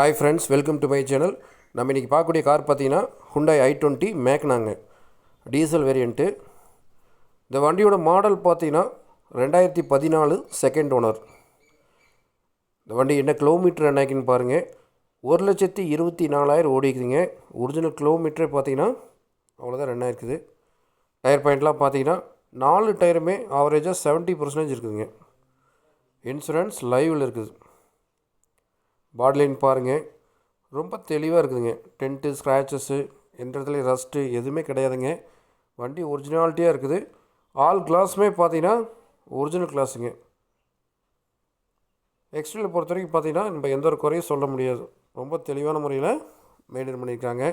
Hi friends, welcome to my channel. நம்ம இன்றைக்கி பார்க்கக்கூடிய கார் பார்த்தீங்கன்னா ஹுண்டாய் i20 மேக்னாங்க, டீசல் வேரியண்ட்டு. இந்த வண்டியோட மாடல் பார்த்தீங்கன்னா 2014 செகண்ட் ஓனர். இந்த வண்டி என்ன கிலோமீட்டர் என்னாக்குன்னு பாருங்கள். 1,24,000 ஓடிக்குதுங்க. ஒரிஜினல் கிலோமீட்டரே பார்த்தீங்கன்னா அவ்வளோதான் ரன் ஆயிருக்குது. டயர் பாயிண்ட்லாம் பார்த்தீங்கன்னா 4 டயருமே ஆவரேஜாக 70% இருக்குதுங்க. இன்சூரன்ஸ் லைவில் இருக்குது. பாடி லைன் பாருங்கள், ரொம்ப தெளிவாக இருக்குதுங்க. டென்ட்டு, ஸ்க்ராச்சஸ்ஸு, எந்த இடத்துலையும் ரஸ்ட்டு எதுவுமே கிடையாதுங்க. வண்டி ஒரிஜினாலிட்டியாக இருக்குது. ஆல் கிளாஸுமே பார்த்தீங்கன்னா ஒரிஜினல் கிளாஸுங்க. எக்ஸ்டீரியர் பொறுத்த வரைக்கும் பார்த்தீங்கன்னா நம்ம எந்த ஒரு குறையும் சொல்ல முடியாது. ரொம்ப தெளிவான முறையில் மெயின்டைன் பண்ணியிருக்காங்க.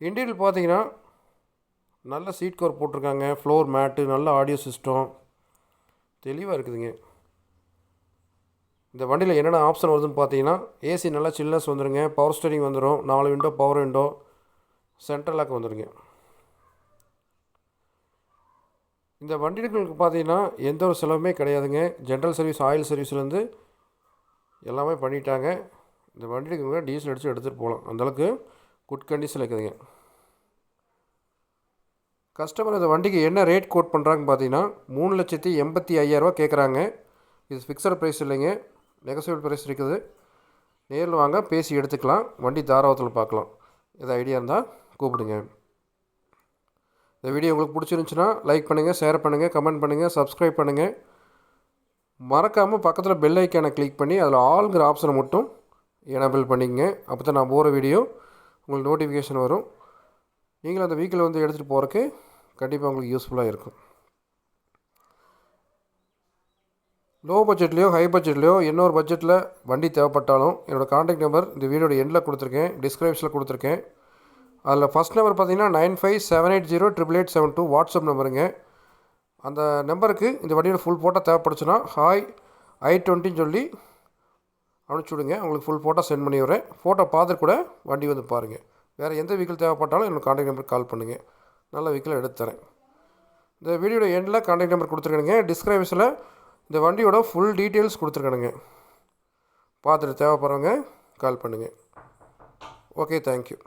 இன்டீரியர் பார்த்தீங்கன்னா நல்ல சீட் கவர் போட்டிருக்காங்க, ஃப்ளோர் மேட்டு, நல்ல ஆடியோ சிஸ்டம், தெளிவாக இருக்குதுங்க. இந்த வண்டியில் என்னென்ன ஆப்ஷன் வருதுன்னு பார்த்தீங்கன்னா ஏசி நல்லா சில்னஸ் வந்துடுங்க, பவர் ஸ்டீரிங் வந்துடும், 4 window power window, central lock வந்துடுங்க. இந்த வண்டிகளுக்கு பார்த்தீங்கன்னா எந்த ஒரு செலவுமே கிடையாதுங்க. ஜென்ரல் சர்வீஸ், ஆயில் சர்வீஸ்லேருந்து எல்லாமே பண்ணிட்டாங்க. இந்த வண்டிக்கு டீசல் அடித்து எடுத்துகிட்டு போகலாம், அந்தளவுக்கு குட் கண்டிஷன் இருக்குதுங்க. கஸ்டமர் இந்த வண்டிக்கு என்ன ரேட் கோட் பண்ணுறாங்கன்னு பார்த்தீங்கன்னா 3,85,000 கேட்குறாங்க. இது ஃபிக்ஸட் ப்ரைஸ் இல்லைங்க, நெகோசியபிள் ப்ரைஸ் இருக்குது. நேரில் வாங்க, பேசி எடுத்துக்கலாம். வண்டி தாராளத்தில் பார்க்கலாம். எதாவது ஐடியா இருந்தால் கூப்பிடுங்க. இந்த வீடியோ உங்களுக்கு பிடிச்சிருந்துச்சுன்னா லைக் பண்ணுங்கள், ஷேர் பண்ணுங்கள், கமெண்ட் பண்ணுங்கள், சப்ஸ்கிரைப் பண்ணுங்கள். மறக்காமல் பக்கத்தில் பெல் ஐக்கானை கிளிக் பண்ணி அதில் ஆல்ங்கிற ஆப்ஷனை மட்டும் எனேபிள் பண்ணிக்கங்க. அப்போ தான் நான் போகிற வீடியோ உங்களுக்கு நோட்டிஃபிகேஷன் வரும். நீங்களும் அந்த வெஹிக்கிள் வந்து எடுத்துகிட்டு போகிறதுக்கு கண்டிப்பாக உங்களுக்கு யூஸ்ஃபுல்லாக இருக்கும். லோ பட்ஜெட்லேயோ ஹை பட்ஜெட்லேயோ இன்னொரு பட்ஜெட்டில் வண்டி தேவைப்பட்டாலும் என்னோடய காண்டாக்ட் நம்பர் இந்த வீடியோட எண்டில் கொடுத்துருக்கேன், டிஸ்கிரிப்ஷனில் கொடுத்துருக்கேன். அதில் ஃபஸ்ட் நம்பர் பார்த்தீங்கன்னா 9578088872 வாட்ஸ்அப் நம்பருங்க. அந்த நம்பருக்கு இந்த வண்டியோட ஃபுல் ஃபோட்டோ தேவைப்படுச்சுன்னா ஹாய் i20 சொல்லி அனுப்பிச்சி விடுங்க. உங்களுக்கு ஃபுல் ஃபோட்டோ சென்ட் பண்ணி வரேன். ஃபோட்டோ பார்த்துட்டு கூட வண்டி வந்து பாருங்கள். வேறு எந்த வெஹிக்கிள் தேவைப்பட்டாலும் என்னோடய காண்டாக்ட் நம்பருக்கு கால் பண்ணுங்கள். நல்ல வெஹிக்கிள் எடுத்து தரேன். இந்த வீடியோட எண்டில் காண்டாக்ட் நம்பர் கொடுத்துருக்கேனுங்க. டிஸ்கிரிப்ஷனில் இந்த வண்டியோட ஃபுல் டீட்டெயில்ஸ் கொடுத்துருக்கணுங்க. பார்த்துட்டு தேவைப்படுறவங்க கால் பண்ணுங்கள். Okay, thank you.